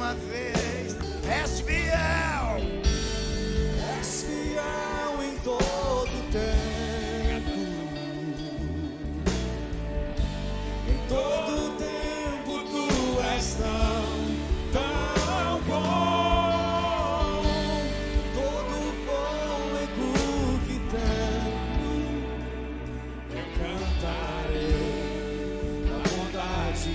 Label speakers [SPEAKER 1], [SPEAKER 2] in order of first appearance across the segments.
[SPEAKER 1] uma vez. És fiel em todo tempo. Em todo tempo tu és tão bom. Todo fôlego que tenho, eu cantarei a bondade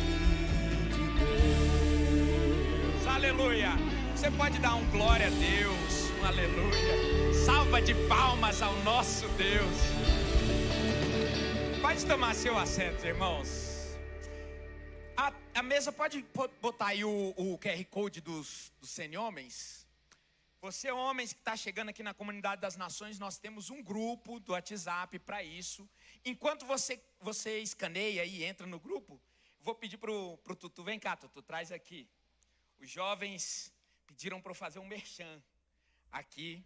[SPEAKER 1] de Deus.
[SPEAKER 2] Aleluia. Você pode dar um glória a Deus, um aleluia. Salva de palmas ao nosso Deus. Pode tomar seu assento, irmãos. A mesa pode botar aí o QR Code dos 100 homens. Você, homens que está chegando aqui na Comunidade das Nações, nós temos um grupo do WhatsApp para isso. Enquanto você escaneia e entra no grupo, vou pedir pro Tutu, vem cá, Tutu, traz aqui. Os jovens pediram para eu fazer um merchan aqui.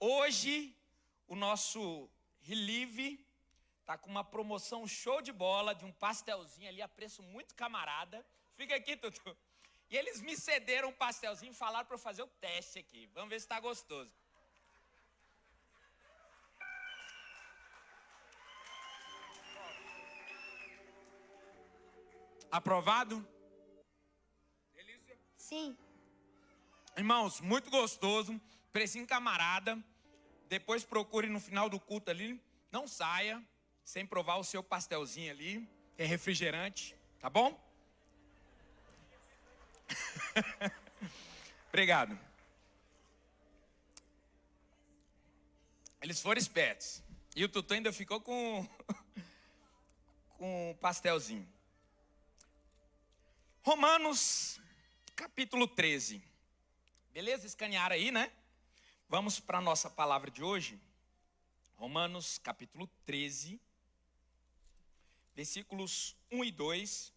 [SPEAKER 2] Hoje, o nosso Relive está com uma promoção show de bola de um pastelzinho ali a preço muito camarada. Fica aqui, Tutu. E eles me cederam um pastelzinho e falaram para eu fazer o teste aqui. Vamos ver se está gostoso. Aprovado? Delícia?
[SPEAKER 3] Sim.
[SPEAKER 2] Irmãos, muito gostoso. Precinho camarada. Depois procure no final do culto ali. Não saia sem provar o seu pastelzinho ali. É refrigerante, tá bom? Obrigado. Eles foram espertos. E o Tutu ainda ficou com o pastelzinho. Romanos, capítulo 13. Beleza? Escanearam aí, né? Vamos para a nossa palavra de hoje. Romanos, capítulo 13. Versículos 1 e 2.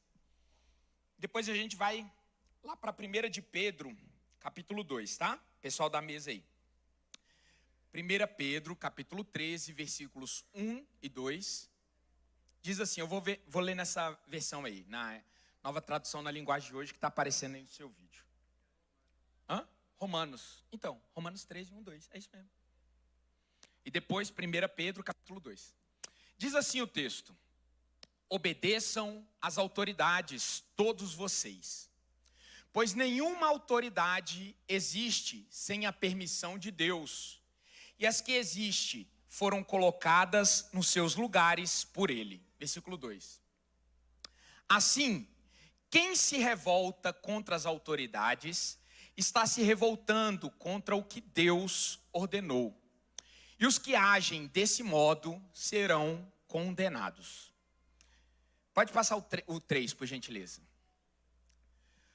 [SPEAKER 2] Depois a gente vai lá para 1 de Pedro, capítulo 2, tá? Pessoal da mesa aí. 1 Pedro, capítulo 13, versículos 1 e 2. Diz assim, eu vou ler nessa versão aí, na nova tradução na linguagem de hoje, que está aparecendo aí no seu vídeo. Hã? Romanos. Então, Romanos 13, 1, 2. É isso mesmo. E depois, 1 Pedro, capítulo 2. Diz assim o texto. Obedeçam às autoridades, todos vocês. Pois nenhuma autoridade existe sem a permissão de Deus. E as que existem foram colocadas nos seus lugares por Ele. Versículo 2. Assim, quem se revolta contra as autoridades está se revoltando contra o que Deus ordenou. E os que agem desse modo serão condenados. Pode passar o 3, por gentileza.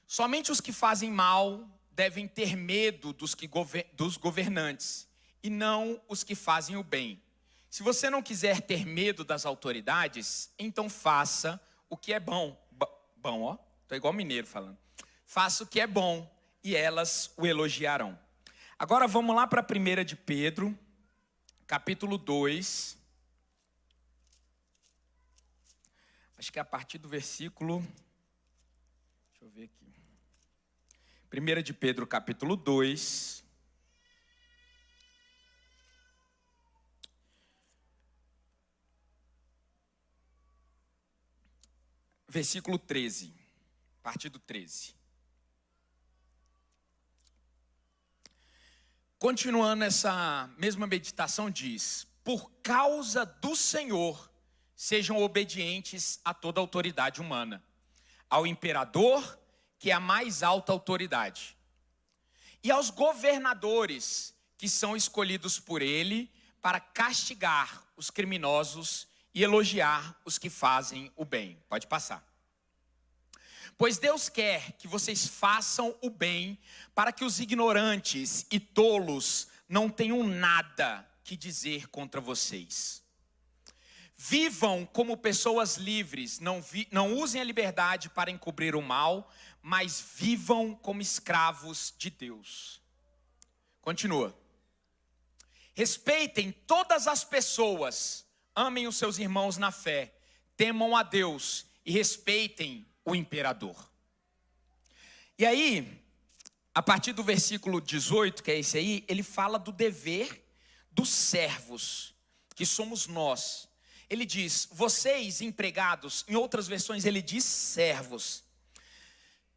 [SPEAKER 2] Somente os que fazem mal devem ter medo dos governantes, e não os que fazem o bem. Se você não quiser ter medo das autoridades, então faça o que é bom. Bom, ó, tô igual mineiro falando. Faça o que é bom, e elas o elogiarão. Agora vamos lá para 1 de Pedro, capítulo 2. Acho que é a partir do versículo... Deixa eu ver aqui. 1 de Pedro, capítulo 2. Versículo 13. A partir do 13. Continuando essa mesma meditação, diz: por causa do Senhor, sejam obedientes a toda autoridade humana, ao imperador, que é a mais alta autoridade, e aos governadores, que são escolhidos por ele para castigar os criminosos e elogiar os que fazem o bem. Pode passar. Pois Deus quer que vocês façam o bem, para que os ignorantes e tolos não tenham nada que dizer contra vocês. Vivam como pessoas livres, não usem a liberdade para encobrir o mal, mas vivam como escravos de Deus. Continua. Respeitem todas as pessoas, amem os seus irmãos na fé, temam a Deus e respeitem o imperador. E aí, a partir do versículo 18, que é esse aí, ele fala do dever dos servos, que somos nós. Ele diz, vocês empregados, em outras versões ele diz servos,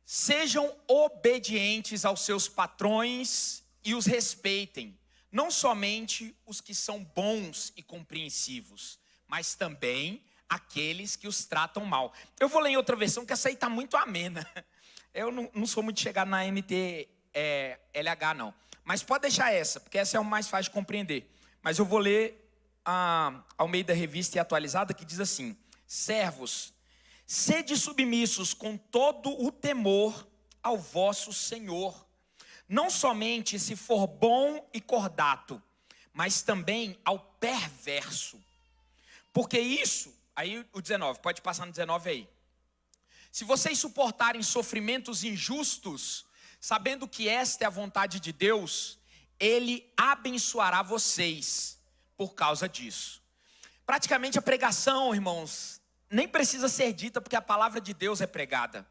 [SPEAKER 2] sejam obedientes aos seus patrões e os respeitem, não somente os que são bons e compreensivos, mas também aqueles que os tratam mal. Eu vou ler em outra versão, que essa aí está muito amena. Eu não sou muito chegado na LH não, mas pode deixar essa, porque essa é o mais fácil de compreender. Mas eu vou ler ao meio da revista e atualizada, que diz assim, servos, sede submissos com todo o temor ao vosso Senhor, não somente se for bom e cordato, mas também ao perverso. Porque isso, aí o 19, pode passar no 19 aí. Se vocês suportarem sofrimentos injustos, sabendo que esta é a vontade de Deus, Ele abençoará vocês por causa disso. Praticamente a pregação, irmãos, nem precisa ser dita, porque a palavra de Deus é pregada.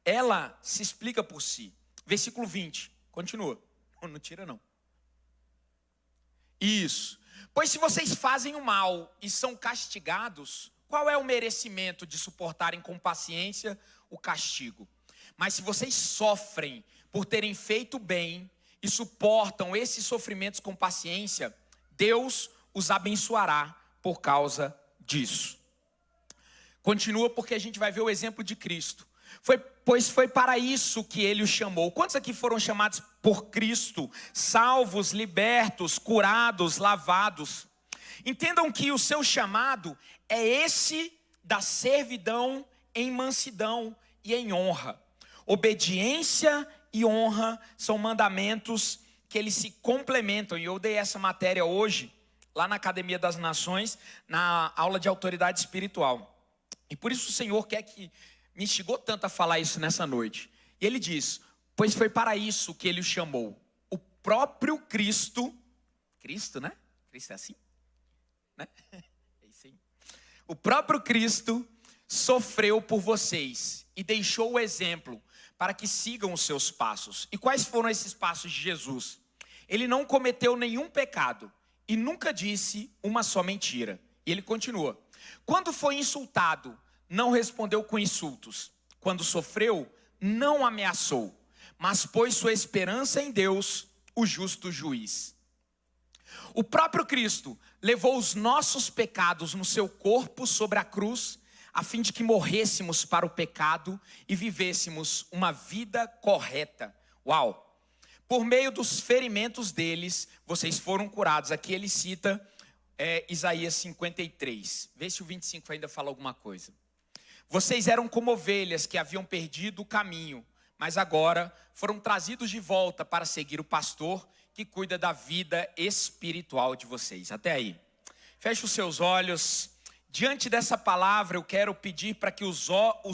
[SPEAKER 2] Ela se explica por si. Versículo 20, continua. Não tira não. Isso. Pois se vocês fazem o mal e são castigados, qual é o merecimento de suportarem com paciência o castigo? Mas se vocês sofrem por terem feito o bem e suportam esses sofrimentos com paciência, Deus os abençoará por causa disso. Continua, porque a gente vai ver o exemplo de Cristo. Pois foi para isso que Ele os chamou. Quantos aqui foram chamados por Cristo? Salvos, libertos, curados, lavados. Entendam que o seu chamado é esse da servidão em mansidão e em honra. Obediência e honra são mandamentos que eles se complementam. E eu dei essa matéria hoje, lá na Academia das Nações, na aula de autoridade espiritual. E por isso o Senhor quer que me instigou tanto a falar isso nessa noite. E Ele diz, pois foi para isso que Ele o chamou. O próprio Cristo, né? Cristo é assim? Né? É isso aí. O próprio Cristo sofreu por vocês e deixou o exemplo para que sigam os seus passos. E quais foram esses passos de Jesus? Ele não cometeu nenhum pecado e nunca disse uma só mentira. E ele continua. Quando foi insultado, não respondeu com insultos. Quando sofreu, não ameaçou, mas pôs sua esperança em Deus, o justo juiz. O próprio Cristo levou os nossos pecados no seu corpo sobre a cruz, a fim de que morrêssemos para o pecado e vivêssemos uma vida correta. Uau! Por meio dos ferimentos deles, vocês foram curados. Aqui ele cita Isaías 53. Vê se o 25 ainda fala alguma coisa. Vocês eram como ovelhas que haviam perdido o caminho, mas agora foram trazidos de volta para seguir o pastor que cuida da vida espiritual de vocês. Até aí. Feche os seus olhos. Diante dessa palavra, eu quero pedir para que os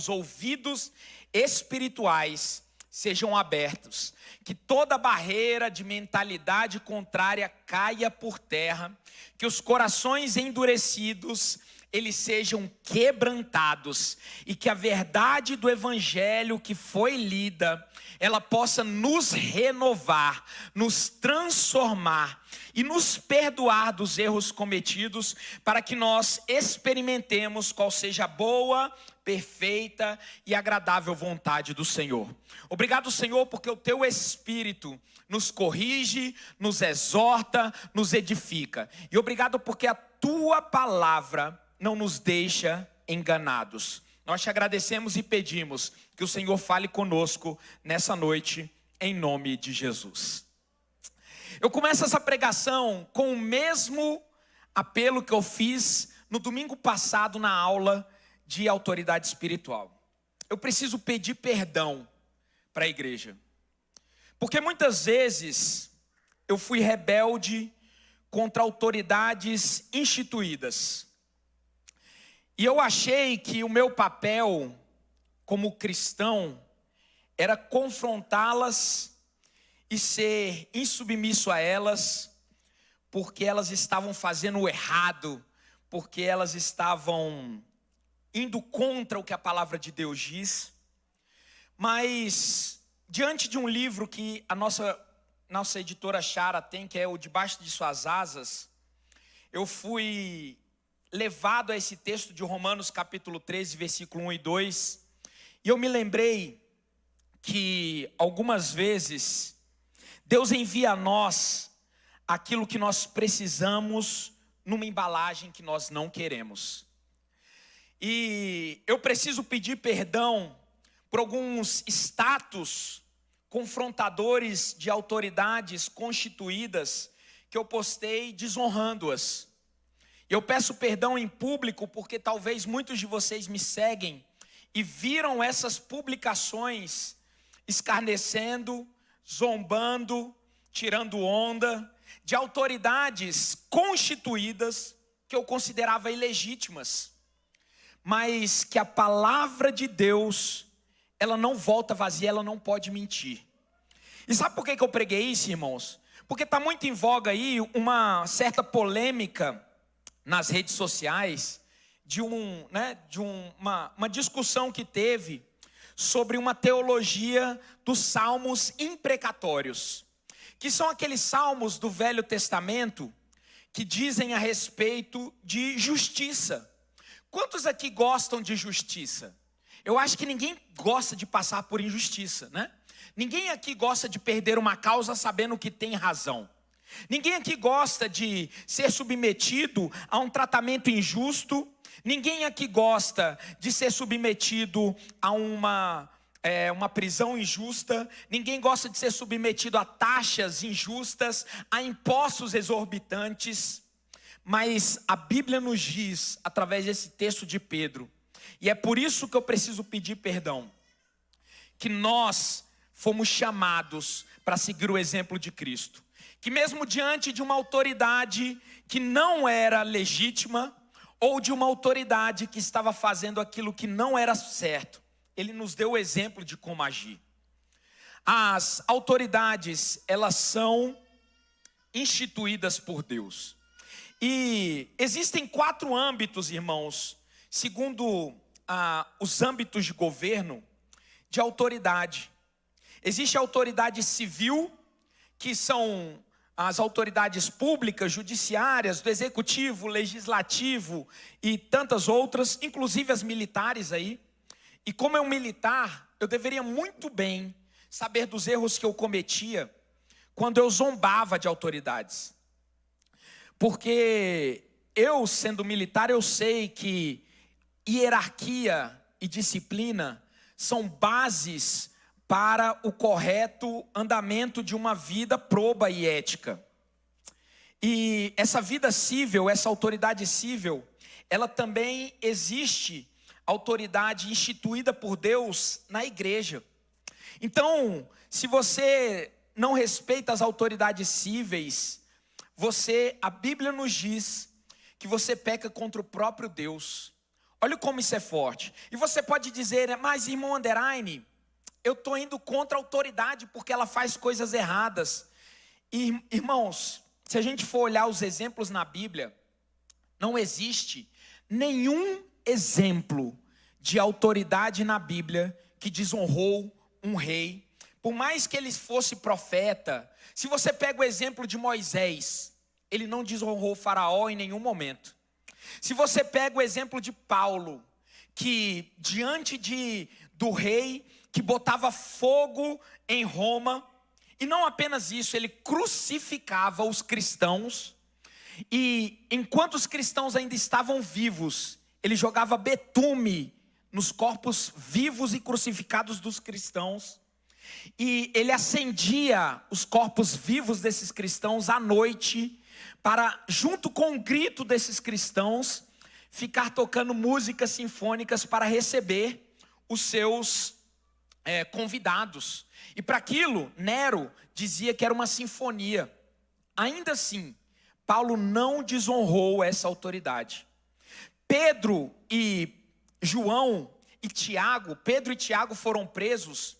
[SPEAKER 2] ouvidos espirituais sejam abertos, que toda barreira de mentalidade contrária caia por terra, que os corações endurecidos eles sejam quebrantados e que a verdade do evangelho que foi lida, ela possa nos renovar, nos transformar e nos perdoar dos erros cometidos, para que nós experimentemos qual seja a boa, perfeita e agradável vontade do Senhor. Obrigado, Senhor, porque o Teu Espírito nos corrige, nos exorta, nos edifica. E obrigado porque a Tua palavra não nos deixa enganados. Nós te agradecemos e pedimos que o Senhor fale conosco nessa noite, em nome de Jesus. Eu começo essa pregação com o mesmo apelo que eu fiz no domingo passado na aula de autoridade espiritual. Eu preciso pedir perdão para a igreja, porque muitas vezes eu fui rebelde contra autoridades instituídas. E eu achei que o meu papel como cristão era confrontá-las e ser insubmisso a elas, porque elas estavam fazendo o errado, porque elas estavam indo contra o que a palavra de Deus diz. Mas diante de um livro que a nossa editora Chara tem, que é o Debaixo de Suas Asas, eu fui levado a esse texto de Romanos capítulo 13, versículo 1 e 2, e eu me lembrei que algumas vezes Deus envia a nós aquilo que nós precisamos numa embalagem que nós não queremos. E eu preciso pedir perdão por alguns status confrontadores de autoridades constituídas que eu postei desonrando-as. Eu peço perdão em público porque talvez muitos de vocês me seguem e viram essas publicações escarnecendo, zombando, tirando onda de autoridades constituídas que eu considerava ilegítimas, mas que a palavra de Deus, ela não volta vazia, ela não pode mentir. E sabe por que eu preguei isso, irmãos? Porque está muito em voga aí uma certa polêmica nas redes sociais de uma discussão que teve sobre uma teologia dos salmos imprecatórios, que são aqueles salmos do Velho Testamento que dizem a respeito de justiça. Quantos aqui gostam de justiça? Eu acho que ninguém gosta de passar por injustiça, né? Ninguém aqui gosta de perder uma causa sabendo que tem razão. Ninguém aqui gosta de ser submetido a um tratamento injusto. Ninguém aqui gosta de ser submetido a uma prisão injusta. Ninguém gosta de ser submetido a taxas injustas, a impostos exorbitantes. Mas a Bíblia nos diz, através desse texto de Pedro, e é por isso que eu preciso pedir perdão, que nós fomos chamados para seguir o exemplo de Cristo. Que mesmo diante de uma autoridade que não era legítima, ou de uma autoridade que estava fazendo aquilo que não era certo, Ele nos deu o exemplo de como agir. As autoridades, elas são instituídas por Deus. E existem 4 âmbitos, irmãos, segundo os âmbitos de governo, de autoridade. Existe a autoridade civil, que são as autoridades públicas, judiciárias, do executivo, legislativo e tantas outras, inclusive as militares aí. E como um militar, eu deveria muito bem saber dos erros que eu cometia quando eu zombava de autoridades. Porque eu, sendo militar, eu sei que hierarquia e disciplina são bases para o correto andamento de uma vida proba e ética. E essa vida cível, essa autoridade cível, ela também existe, autoridade instituída por Deus na igreja. Então, se você não respeita as autoridades cíveis, a Bíblia nos diz que você peca contra o próprio Deus. Olha como isso é forte. E você pode dizer, mas irmão Underline, eu estou indo contra a autoridade porque ela faz coisas erradas. E, irmãos, se a gente for olhar os exemplos na Bíblia, não existe nenhum exemplo de autoridade na Bíblia que desonrou um rei. Por mais que ele fosse profeta, se você pega o exemplo de Moisés, ele não desonrou o faraó em nenhum momento. Se você pega o exemplo de Paulo, que diante do rei que botava fogo em Roma, e não apenas isso, ele crucificava os cristãos, e enquanto os cristãos ainda estavam vivos, ele jogava betume nos corpos vivos e crucificados dos cristãos, e ele acendia os corpos vivos desses cristãos à noite, para, junto com o grito desses cristãos, ficar tocando músicas sinfônicas para receber os seus convidados. E para aquilo, Nero dizia que era uma sinfonia. Ainda assim, Paulo não desonrou essa autoridade. Pedro e Tiago foram presos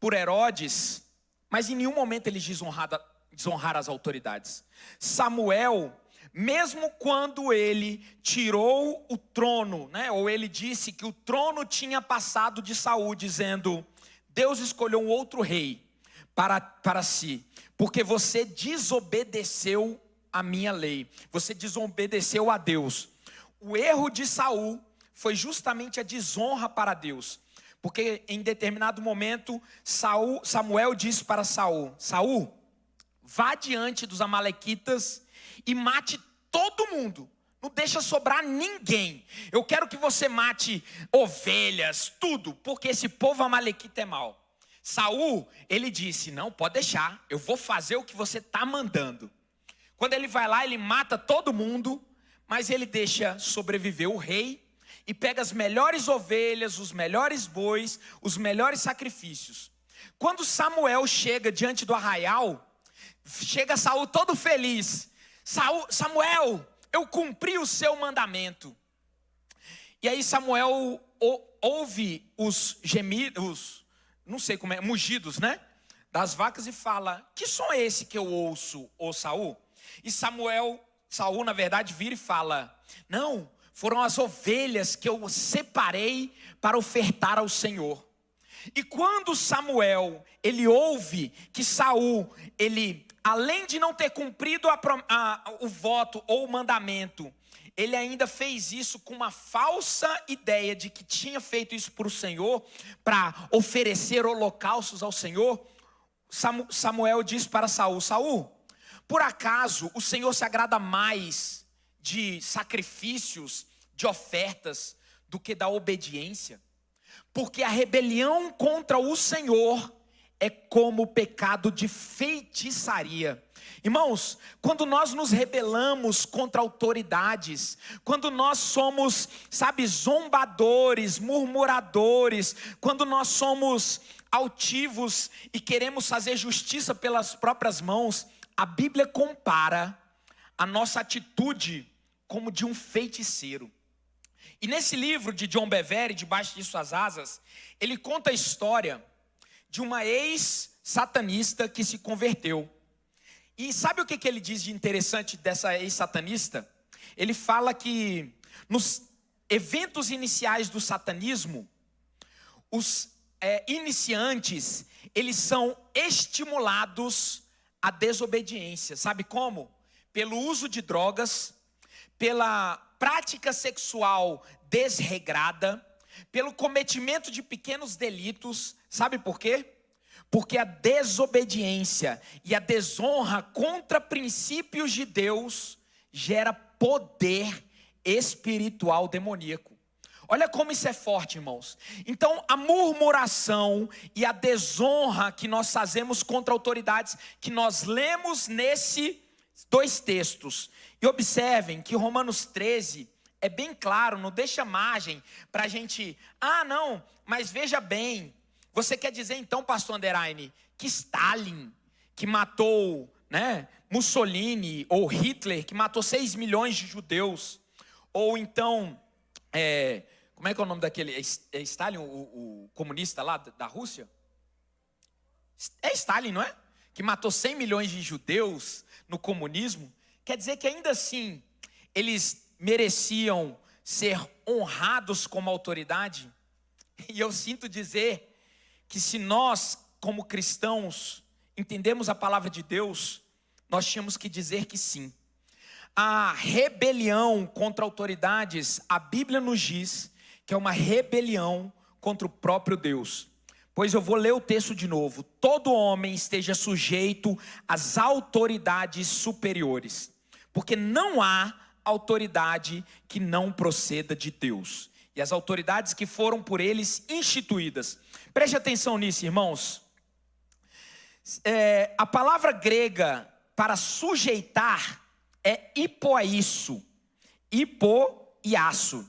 [SPEAKER 2] por Herodes, mas em nenhum momento eles desonraram as autoridades. Samuel, mesmo quando ele tirou o trono, ou ele disse que o trono tinha passado de Saul, dizendo, Deus escolheu um outro rei para si, porque você desobedeceu a minha lei, você desobedeceu a Deus. O erro de Saul foi justamente a desonra para Deus, porque em determinado momento Samuel disse para Saul: Saul, vá diante dos amalequitas e mate todo mundo, não deixa sobrar ninguém. Eu quero que você mate ovelhas, tudo, porque esse povo amalequita é mau. Saul, ele disse: não, pode deixar, eu vou fazer o que você está mandando. Quando ele vai lá, ele mata todo mundo, mas ele deixa sobreviver o rei e pega as melhores ovelhas, os melhores bois, os melhores sacrifícios. Quando Samuel chega diante do arraial, chega Saul todo feliz: Samuel, eu cumpri o seu mandamento. E aí Samuel ouve os gemidos, não sei como é, mugidos, né? Das vacas e fala: que som é esse que eu ouço, ô Saul? E Saul na verdade vira e fala: não, foram as ovelhas que eu separei para ofertar ao Senhor. E quando Samuel, ele ouve que Saul, ele, além de não ter cumprido o voto ou o mandamento, ele ainda fez isso com uma falsa ideia de que tinha feito isso para o Senhor, para oferecer holocaustos ao Senhor. Samuel diz para Saul: Saul, por acaso o Senhor se agrada mais de sacrifícios, de ofertas, do que da obediência? Porque a rebelião contra o Senhor é como o pecado de feitiçaria. Irmãos, quando nós nos rebelamos contra autoridades, quando nós somos, zombadores, murmuradores, quando nós somos altivos e queremos fazer justiça pelas próprias mãos, a Bíblia compara a nossa atitude como de um feiticeiro. E nesse livro de John Bevere, Debaixo de Suas Asas, ele conta a história de uma ex-satanista que se converteu. E sabe o que ele diz de interessante dessa ex-satanista? Ele fala que nos eventos iniciais do satanismo, os iniciantes, eles são estimulados à desobediência. Sabe como? Pelo uso de drogas, pela prática sexual desregrada, pelo cometimento de pequenos delitos. Sabe por quê? Porque a desobediência e a desonra contra princípios de Deus gera poder espiritual demoníaco. Olha como isso é forte, irmãos. Então, a murmuração e a desonra que nós fazemos contra autoridades, que nós lemos nesses dois textos. E observem que Romanos 13 é bem claro, não deixa margem para a gente... não, mas veja bem, você quer dizer então, pastor Underline, que Stalin, que matou, Mussolini, ou Hitler, que matou 6 milhões de judeus, ou então, como é que é o nome daquele, é Stalin, o comunista lá da Rússia? É Stalin, não é? Que matou 100 milhões de judeus no comunismo. Quer dizer que ainda assim, eles mereciam ser honrados como autoridade? E eu sinto dizer que se nós, como cristãos, entendemos a palavra de Deus, nós tínhamos que dizer que sim. A rebelião contra autoridades, a Bíblia nos diz que é uma rebelião contra o próprio Deus. Pois eu vou ler o texto de novo. Todo homem esteja sujeito às autoridades superiores, porque não há autoridade que não proceda de Deus, e as autoridades que foram por eles instituídas. Preste atenção nisso, irmãos. A palavra grega para sujeitar é hipoiasso. Hipoiasso.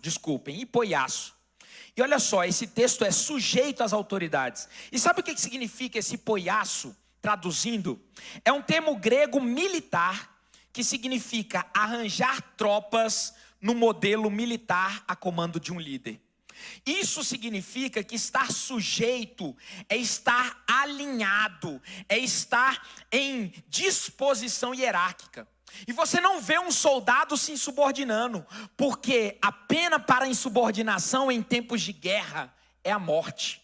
[SPEAKER 2] E olha só, esse texto é sujeito às autoridades. E sabe o que significa esse hipoiasso, traduzindo? É um termo grego militar que significa arranjar tropas no modelo militar a comando de um líder. Isso significa que estar sujeito é estar alinhado, é estar em disposição hierárquica. E você não vê um soldado se insubordinando, porque a pena para insubordinação em tempos de guerra é a morte.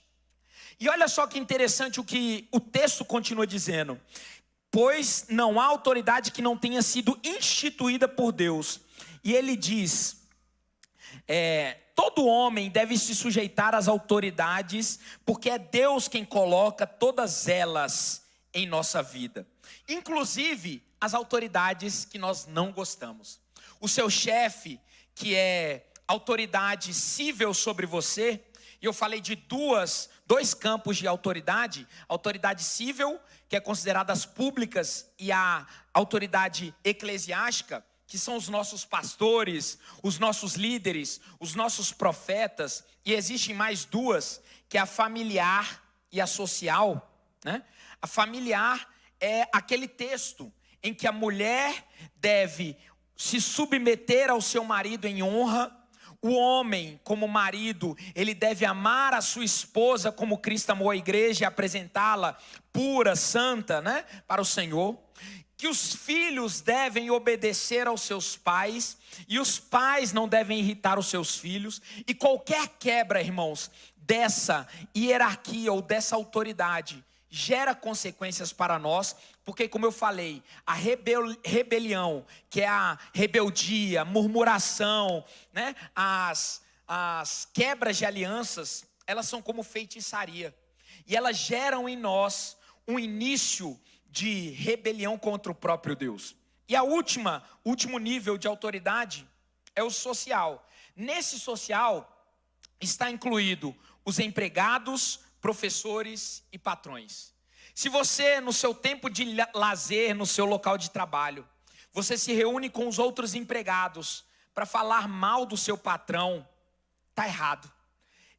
[SPEAKER 2] E olha só que interessante o que o texto continua dizendo. Pois não há autoridade que não tenha sido instituída por Deus. E ele diz, todo homem deve se sujeitar às autoridades, porque é Deus quem coloca todas elas em nossa vida. Inclusive as autoridades que nós não gostamos. O seu chefe, que é autoridade cível sobre você, e eu falei de dois campos de autoridade: autoridade cível, que é considerada as públicas, e a autoridade eclesiástica, que são os nossos pastores, os nossos líderes, os nossos profetas. E existem mais duas, que é a familiar e a social, né? A familiar é aquele texto em que a mulher deve se submeter ao seu marido em honra. O homem, como marido, ele deve amar a sua esposa como Cristo amou a igreja e apresentá-la pura, santa, né, para o Senhor. Que os filhos devem obedecer aos seus pais e os pais não devem irritar os seus filhos. E qualquer quebra, irmãos, dessa hierarquia ou dessa autoridade gera consequências para nós, porque, como eu falei, a rebelião, que é a rebeldia, murmuração, né? As quebras de alianças, elas são como feitiçaria, e elas geram em nós um início de rebelião contra o próprio Deus. E último nível de autoridade é o social. Nesse social está incluído os empregados, professores e patrões. Se você, no seu tempo de lazer, no seu local de trabalho, você se reúne com os outros empregados para falar mal do seu patrão, está errado.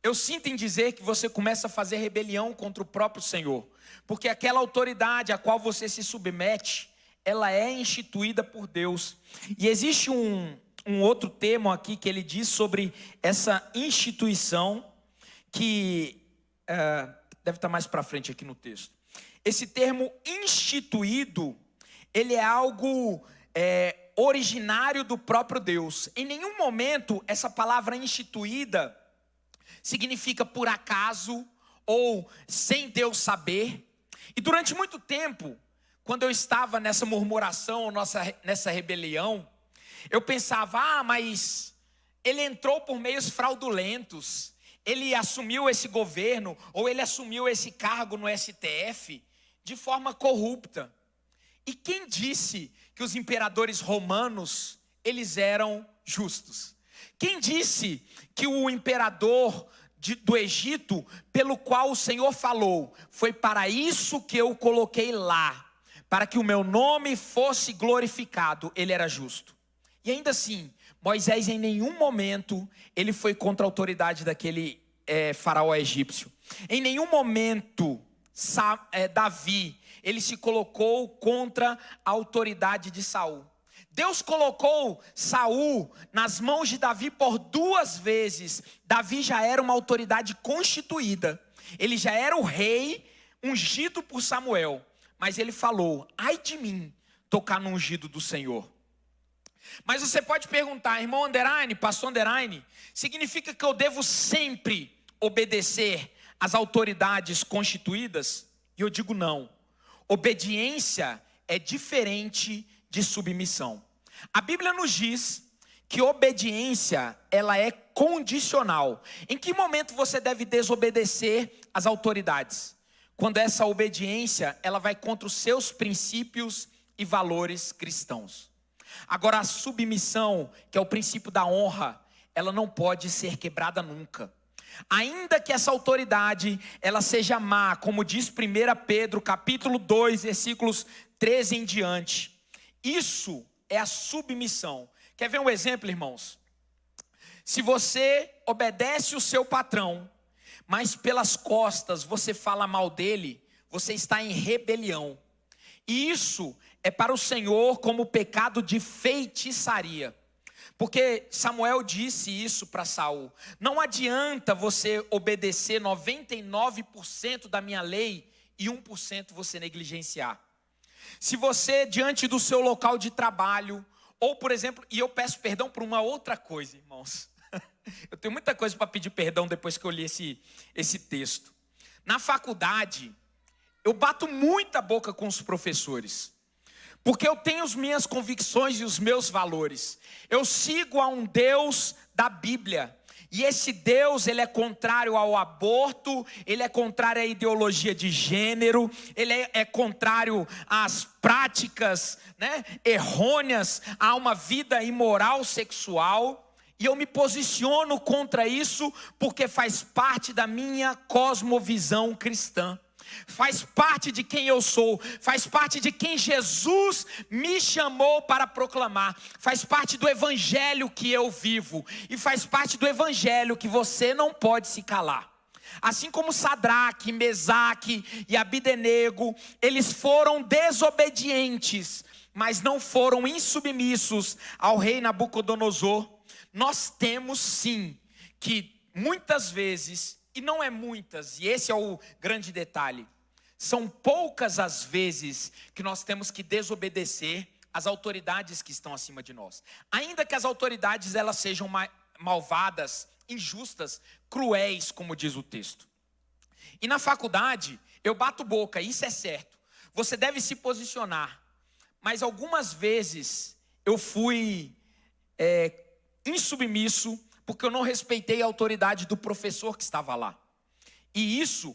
[SPEAKER 2] Eu sinto em dizer que você começa a fazer rebelião contra o próprio Senhor, porque aquela autoridade a qual você se submete, ela é instituída por Deus. E existe um outro termo aqui que ele diz sobre essa instituição, que deve estar mais para frente aqui no texto. Esse termo instituído, ele é algo originário do próprio Deus. Em nenhum momento essa palavra instituída significa por acaso ou sem Deus saber. E durante muito tempo, quando eu estava nessa murmuração, nessa rebelião, eu pensava, mas ele entrou por meios fraudulentos, ele assumiu esse governo, ou ele assumiu esse cargo no STF de forma corrupta. E quem disse que os imperadores romanos, eles eram justos? Quem disse que o imperador do Egito, pelo qual o Senhor falou, foi para isso que eu coloquei lá, para que o meu nome fosse glorificado, ele era justo? E ainda assim, Moisés em nenhum momento ele foi contra a autoridade daquele faraó egípcio. Em nenhum momento Davi ele se colocou contra a autoridade de Saul. Deus colocou Saul nas mãos de Davi por 2 vezes. Davi já era uma autoridade constituída. Ele já era o rei ungido por Samuel. Mas ele falou, ai de mim tocar no ungido do Senhor. Mas você pode perguntar, irmão Underline, pastor Underline, significa que eu devo sempre obedecer às autoridades constituídas? E eu digo não. Obediência é diferente de submissão. A Bíblia nos diz que obediência, ela é condicional. Em que momento você deve desobedecer às autoridades? Quando essa obediência, ela vai contra os seus princípios e valores cristãos. Agora, a submissão, que é o princípio da honra, ela não pode ser quebrada nunca. Ainda que essa autoridade, ela seja má, como diz 1 Pedro, capítulo 2, versículos 13 em diante. Isso é a submissão. Quer ver um exemplo, irmãos? Se você obedece o seu patrão, mas pelas costas você fala mal dele, você está em rebelião. E isso é para o Senhor como pecado de feitiçaria. Porque Samuel disse isso para Saul: não adianta você obedecer 99% da minha lei e 1% você negligenciar. Se você, diante do seu local de trabalho, ou por exemplo, e eu peço perdão por uma outra coisa, irmãos. Eu tenho muita coisa para pedir perdão depois que eu li esse texto. Na faculdade, eu bato muita boca com os professores, porque eu tenho as minhas convicções e os meus valores. Eu sigo a um Deus da Bíblia. E esse Deus, ele é contrário ao aborto, ele é contrário à ideologia de gênero, ele é contrário às práticas, errôneas, a uma vida imoral sexual. E eu me posiciono contra isso porque faz parte da minha cosmovisão cristã. Faz parte de quem eu sou, faz parte de quem Jesus me chamou para proclamar, faz parte do evangelho que eu vivo, e faz parte do evangelho que você não pode se calar. Assim como Sadraque, Mesaque e Abidenego, eles foram desobedientes, mas não foram insubmissos ao rei Nabucodonosor. Nós temos sim que muitas vezes, e não é muitas, e esse é o grande detalhe, são poucas as vezes que nós temos que desobedecer às autoridades que estão acima de nós. Ainda que as autoridades elas sejam malvadas, injustas, cruéis, como diz o texto. E na faculdade, eu bato boca, isso é certo. Você deve se posicionar. Mas algumas vezes eu fui insubmisso, porque eu não respeitei a autoridade do professor que estava lá. E isso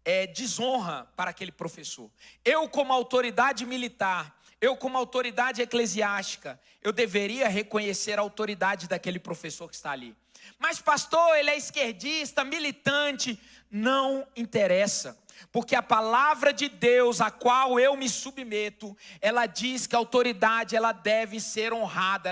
[SPEAKER 2] é desonra para aquele professor. Eu, como autoridade militar, eu, como autoridade eclesiástica, eu deveria reconhecer a autoridade daquele professor que está ali. Mas pastor, ele é esquerdista, militante. Não interessa. Porque a palavra de Deus, a qual eu me submeto, ela diz que a autoridade, ela deve ser honrada,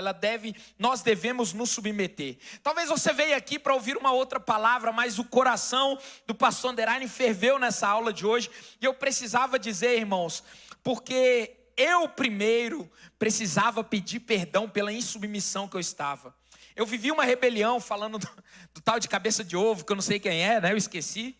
[SPEAKER 2] nós devemos nos submeter. Talvez você veio aqui para ouvir uma outra palavra, mas o coração do pastor Anderani ferveu nessa aula de hoje, e eu precisava dizer, irmãos, porque eu primeiro precisava pedir perdão pela insubmissão que eu estava. Eu vivi uma rebelião falando do tal de cabeça de ovo, que eu não sei quem é, eu esqueci.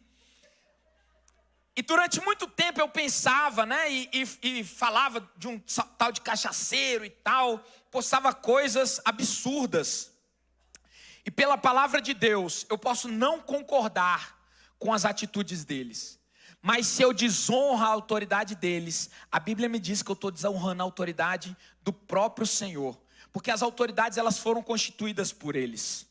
[SPEAKER 2] E durante muito tempo eu pensava, e falava de um tal de cachaceiro e tal, postava coisas absurdas. E pela palavra de Deus, eu posso não concordar com as atitudes deles. Mas se eu desonro a autoridade deles, a Bíblia me diz que eu estou desonrando a autoridade do próprio Senhor. Porque as autoridades, elas foram constituídas por eles.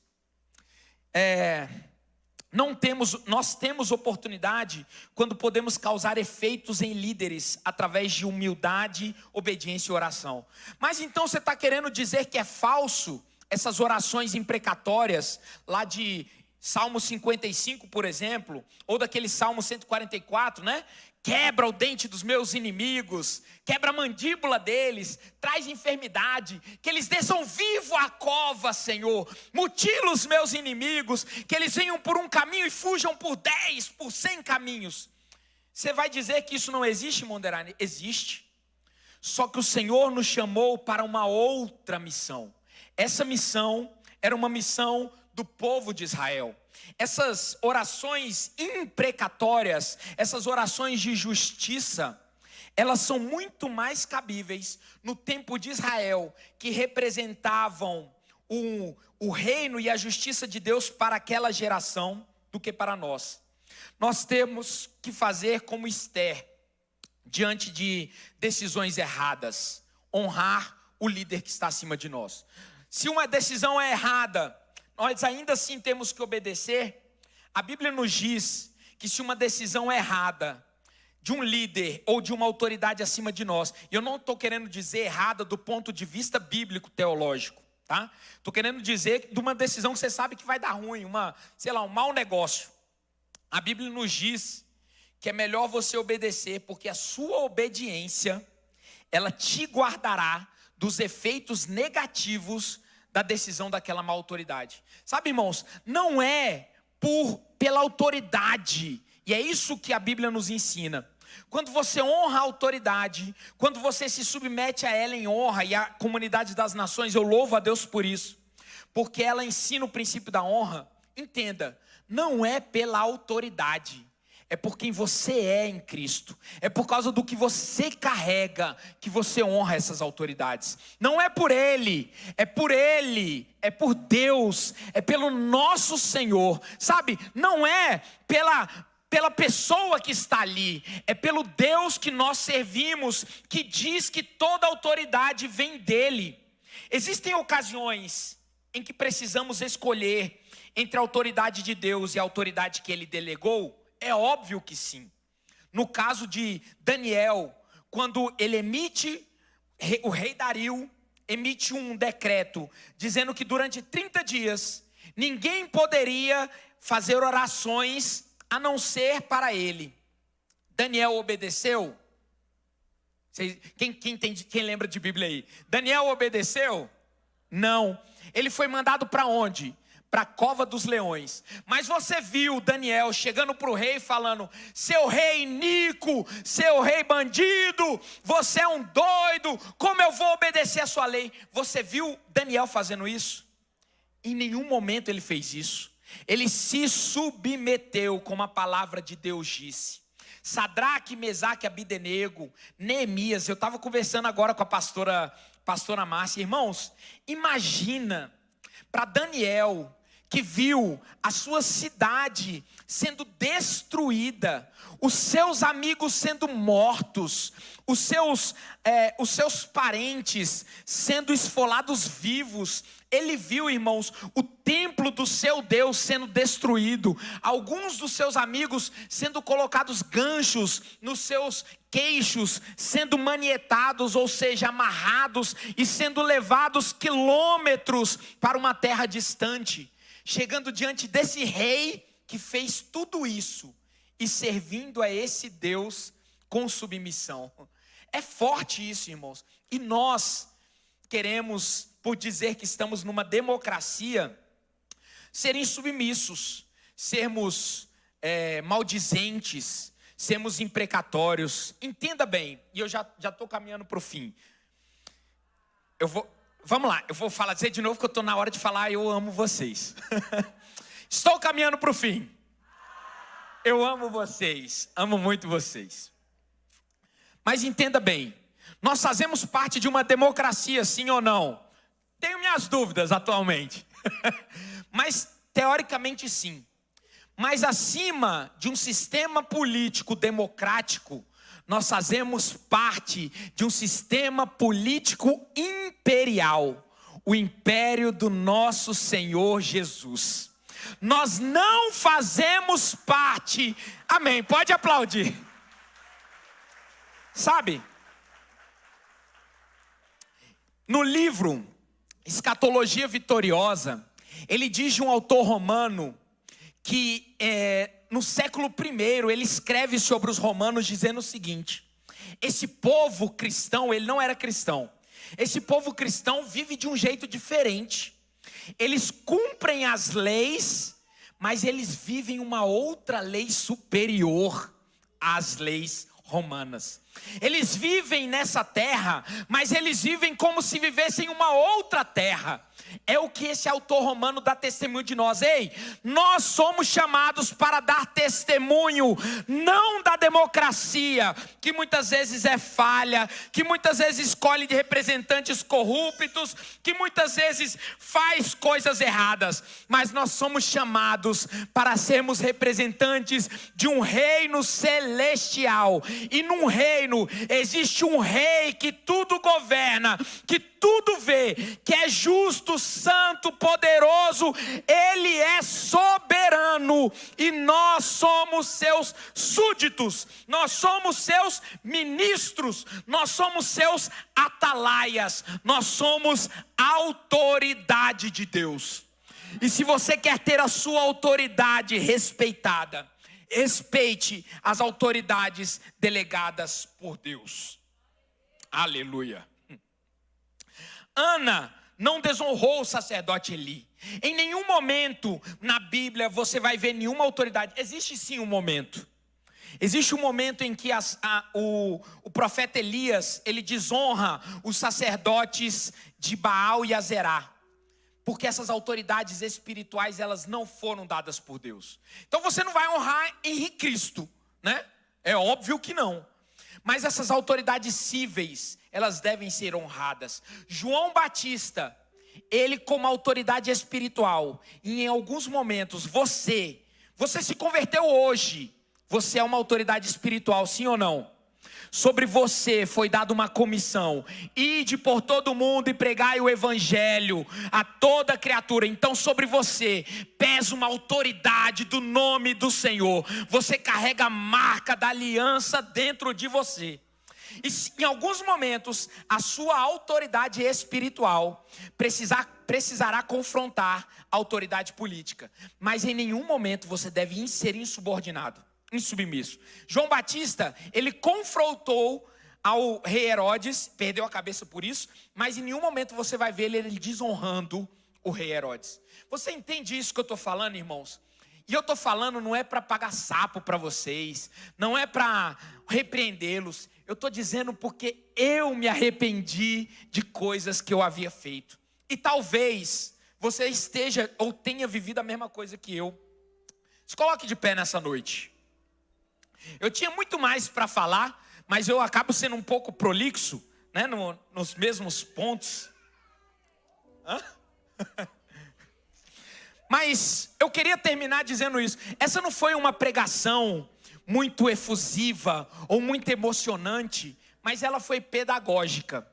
[SPEAKER 2] Nós temos oportunidade quando podemos causar efeitos em líderes através de humildade, obediência e oração. Mas então você está querendo dizer que é falso essas orações imprecatórias lá de Salmo 55, por exemplo, ou daquele Salmo 144, Quebra o dente dos meus inimigos, quebra a mandíbula deles, traz enfermidade, que eles desçam vivo à cova, Senhor. Mutila os meus inimigos, que eles venham por um caminho e fujam por 10, por 100 caminhos. Você vai dizer que isso não existe, Monderani? Existe. Só que o Senhor nos chamou para uma outra missão. Essa missão era uma missão do povo de Israel. Essas orações imprecatórias, essas orações de justiça, elas são muito mais cabíveis no tempo de Israel, que representavam o reino e a justiça de Deus para aquela geração, do que para nós. Nós temos que fazer como Esther, diante de decisões erradas, honrar o líder que está acima de nós. Se uma decisão é errada, nós ainda assim temos que obedecer. A Bíblia nos diz que se uma decisão errada de um líder ou de uma autoridade acima de nós, e eu não estou querendo dizer errada do ponto de vista bíblico teológico, tá? Estou querendo dizer de uma decisão que você sabe que vai dar ruim, um mau negócio. A Bíblia nos diz que é melhor você obedecer, porque a sua obediência, ela te guardará dos efeitos negativos da decisão daquela má autoridade. Sabe, irmãos, não é pela autoridade, e é isso que a Bíblia nos ensina. Quando você honra a autoridade, quando você se submete a ela em honra, e a comunidade das nações, eu louvo a Deus por isso, porque ela ensina o princípio da honra. Entenda, não é pela autoridade, é por quem você é em Cristo. É por causa do que você carrega que você honra essas autoridades. Não é por Ele, é por Ele, é por Deus, é pelo nosso Senhor. Sabe, não é pela pessoa que está ali, é pelo Deus que nós servimos, que diz que toda autoridade vem dele. Existem ocasiões em que precisamos escolher entre a autoridade de Deus e a autoridade que ele delegou? É óbvio que sim. No caso de Daniel, quando ele o rei Dario emite um decreto dizendo que durante 30 dias ninguém poderia fazer orações a não ser para ele. Daniel obedeceu? Quem lembra de Bíblia aí? Daniel obedeceu? Não. Ele foi mandado para onde? Para a cova dos leões. Mas você viu Daniel chegando para o rei falando: seu rei iníquo, seu rei bandido, você é um doido, como eu vou obedecer a sua lei? Você viu Daniel fazendo isso? Em nenhum momento ele fez isso. Ele se submeteu, como a palavra de Deus disse. Sadraque, Mesaque, Abidenego, Neemias. Eu estava conversando agora com a pastora Márcia. Irmãos, imagina para Daniel, que viu a sua cidade sendo destruída, os seus amigos sendo mortos, os seus parentes sendo esfolados vivos. Ele viu, irmãos, o templo do seu Deus sendo destruído, alguns dos seus amigos sendo colocados ganchos nos seus queixos, sendo manietados, ou seja, amarrados e sendo levados quilômetros para uma terra distante, chegando diante desse rei que fez tudo isso e servindo a esse Deus com submissão. É forte isso, irmãos. E nós queremos, por dizer que estamos numa democracia, ser insubmissos, sermos maldizentes, sermos imprecatórios. Entenda bem, e eu já estou caminhando para o fim. Vamos lá, eu vou dizer de novo que eu estou na hora de falar: eu amo vocês. Estou caminhando para o fim. Eu amo vocês, amo muito vocês. Mas entenda bem, nós fazemos parte de uma democracia, sim ou não? Tenho minhas dúvidas atualmente. Mas teoricamente sim. Mas acima de um sistema político democrático, nós fazemos parte de um sistema político imperial, o império do nosso Senhor Jesus. Nós não fazemos parte, amém, pode aplaudir. Sabe, no livro Escatologia Vitoriosa, ele diz de um autor romano que no século I ele escreve sobre os romanos dizendo o seguinte: esse povo cristão, ele não era cristão, esse povo cristão vive de um jeito diferente. Eles cumprem as leis, mas eles vivem uma outra lei superior às leis romanas. Eles vivem nessa terra, mas eles vivem como se vivessem uma outra terra. É o que esse autor romano dá testemunho de nós. Ei, nós somos chamados para dar testemunho, não da democracia, que muitas vezes é falha, que muitas vezes escolhe de representantes corruptos, que muitas vezes faz coisas erradas, mas nós somos chamados para sermos representantes de um reino celestial. E num reino existe um rei que tudo governa, que tudo vê, que é justo, santo, poderoso. Ele é soberano e nós somos seus súditos, nós somos seus ministros, nós somos seus atalaias, nós somos autoridade de Deus. E se você quer ter a sua autoridade respeitada, respeite as autoridades delegadas por Deus. Aleluia. Ana não desonrou o sacerdote Eli. Em nenhum momento na Bíblia você vai ver nenhuma autoridade. Existe sim um momento. Existe um momento em que o profeta Elias, ele desonra os sacerdotes de Baal e Azerá. Porque essas autoridades espirituais, elas não foram dadas por Deus. Então você não vai honrar Henrique Cristo, né? É óbvio que não. Mas essas autoridades cíveis, elas devem ser honradas. João Batista, ele como autoridade espiritual, e em alguns momentos você se converteu hoje, você é uma autoridade espiritual, sim ou não? Sobre você foi dada uma comissão: ide por todo mundo e pregai o evangelho a toda criatura. Então sobre você pesa uma autoridade do nome do Senhor. Você carrega a marca da aliança dentro de você. E em alguns momentos a sua autoridade espiritual precisará confrontar a autoridade política, mas em nenhum momento você deve ser insubordinado, insubmisso. João Batista, ele confrontou ao rei Herodes, perdeu a cabeça por isso, mas em nenhum momento você vai ver ele desonrando o rei Herodes. Você entende isso que eu estou falando, irmãos? E eu estou falando não é para pagar sapo para vocês, não é para repreendê-los. Eu estou dizendo porque eu me arrependi de coisas que eu havia feito. E talvez você esteja ou tenha vivido a mesma coisa que eu. Se coloque de pé nessa noite. Eu tinha muito mais para falar, mas eu acabo sendo um pouco prolixo, né, nos mesmos pontos. Mas eu queria terminar dizendo isso. Essa não foi uma pregação muito efusiva ou muito emocionante, mas ela foi pedagógica.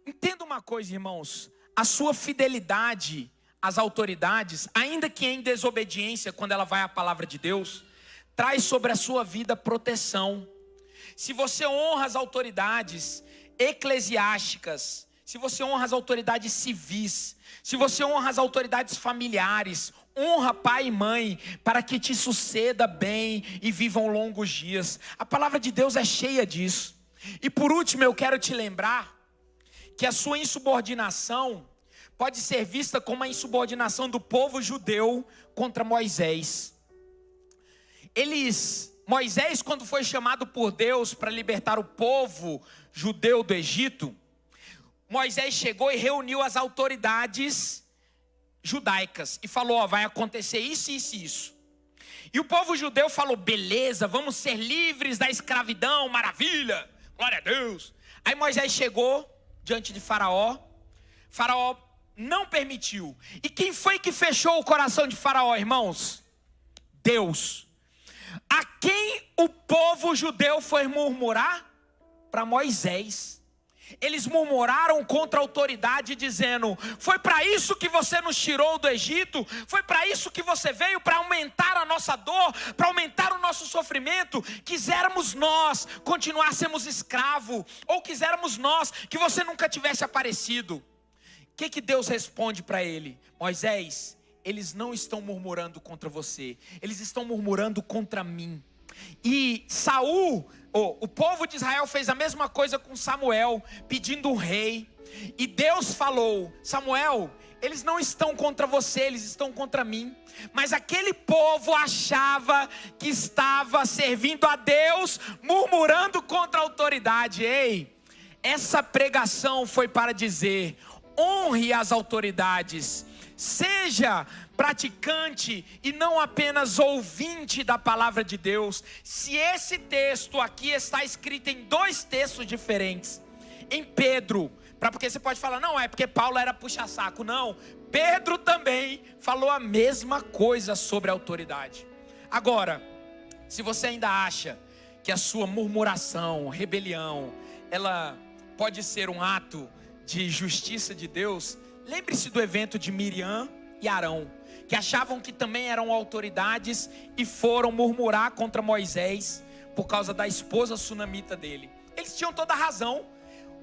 [SPEAKER 2] Entenda uma coisa, irmãos: a sua fidelidade às autoridades, ainda que em desobediência, quando ela vai à palavra de Deus, traz sobre a sua vida proteção. Se você honra as autoridades eclesiásticas, se você honra as autoridades civis, se você honra as autoridades familiares, honra pai e mãe, para que te suceda bem e vivam longos dias. A palavra de Deus é cheia disso. E por último, eu quero te lembrar que a sua insubordinação pode ser vista como a insubordinação do povo judeu contra Moisés. Moisés, quando foi chamado por Deus para libertar o povo judeu do Egito, Moisés chegou e reuniu as autoridades judaicas e falou: vai acontecer isso, isso e isso. E o povo judeu falou: beleza, vamos ser livres da escravidão, maravilha, glória a Deus. Aí Moisés chegou diante de Faraó. Faraó não permitiu. E quem foi que fechou o coração de Faraó, irmãos? Deus. A quem o povo judeu foi murmurar? Para Moisés. Eles murmuraram contra a autoridade, dizendo: foi para isso que você nos tirou do Egito? Foi para isso que você veio? Para aumentar a nossa dor? Para aumentar o nosso sofrimento? Quiséramos nós continuássemos escravos? Ou quiséramos nós que você nunca tivesse aparecido? O que Deus responde para ele? Moisés, eles não estão murmurando contra você, eles estão murmurando contra mim. E Saul, o povo de Israel fez a mesma coisa com Samuel, pedindo um rei. E Deus falou: Samuel, eles não estão contra você, eles estão contra mim. Mas aquele povo achava que estava servindo a Deus, murmurando contra a autoridade. Ei, essa pregação foi para dizer: honre as autoridades, seja praticante e não apenas ouvinte da palavra de Deus. Se esse texto aqui está escrito em dois textos diferentes, em Pedro, porque você pode falar: não, é porque Paulo era puxa-saco. Não, Pedro também falou a mesma coisa sobre a autoridade. Agora, se você ainda acha que a sua murmuração, rebelião, ela pode ser um ato de justiça de Deus, lembre-se do evento de Miriam e Arão, que achavam que também eram autoridades e foram murmurar contra Moisés por causa da esposa sunamita dele. Eles tinham toda a razão.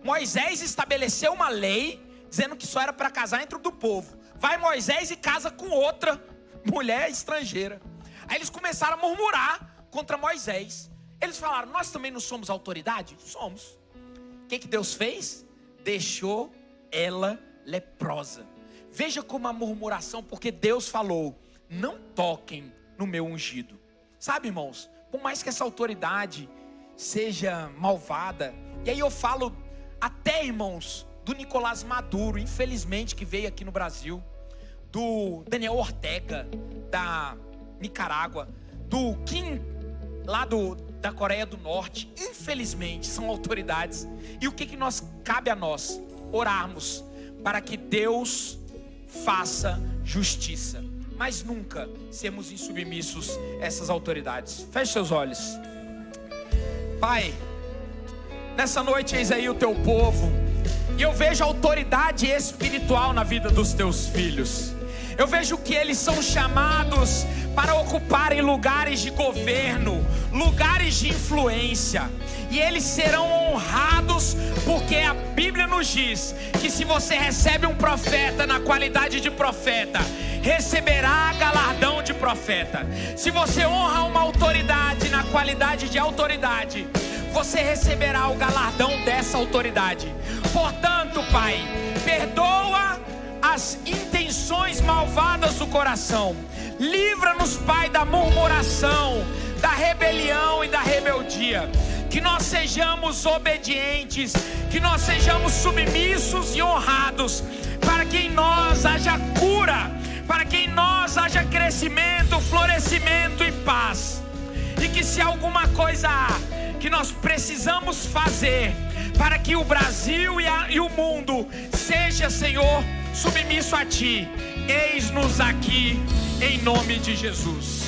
[SPEAKER 2] Moisés estabeleceu uma lei dizendo que só era para casar entre o do povo. Vai Moisés e casa com outra mulher estrangeira. Aí eles começaram a murmurar contra Moisés. Eles falaram: nós também não somos autoridade? Somos. O que Deus fez? Deixou ela leprosa. Veja como a murmuração, porque Deus falou: não toquem no meu ungido. Sabe, irmãos, por mais que essa autoridade seja malvada, e aí eu falo até, irmãos, do Nicolás Maduro, infelizmente, que veio aqui no Brasil, do Daniel Ortega, da Nicarágua, do Kim, lá da Coreia do Norte, infelizmente, são autoridades. E o que cabe a nós? Orarmos para que Deus faça justiça. mas nunca sermos insubmissos a essas autoridades. Feche seus olhos. Pai, nessa noite eis aí o teu povo, e eu vejo autoridade espiritual na vida dos teus filhos. Eu vejo que eles são chamados para ocuparem lugares de governo, lugares de influência, e eles serão honrados, porque a Bíblia nos diz que se você recebe um profeta na qualidade de profeta, receberá galardão de profeta. Se você honra uma autoridade na qualidade de autoridade, você receberá o galardão dessa autoridade. Portanto, Pai, perdoa as intenções malvadas do coração. Livra-nos, Pai, da murmuração, da rebelião e da rebeldia. Que nós sejamos obedientes, que nós sejamos submissos e honrados, para que em nós haja cura, para que em nós haja crescimento, florescimento e paz. E que se alguma coisa há que nós precisamos fazer para que o Brasil e o mundo seja, Senhor, submisso a Ti, eis-nos aqui, em nome de Jesus.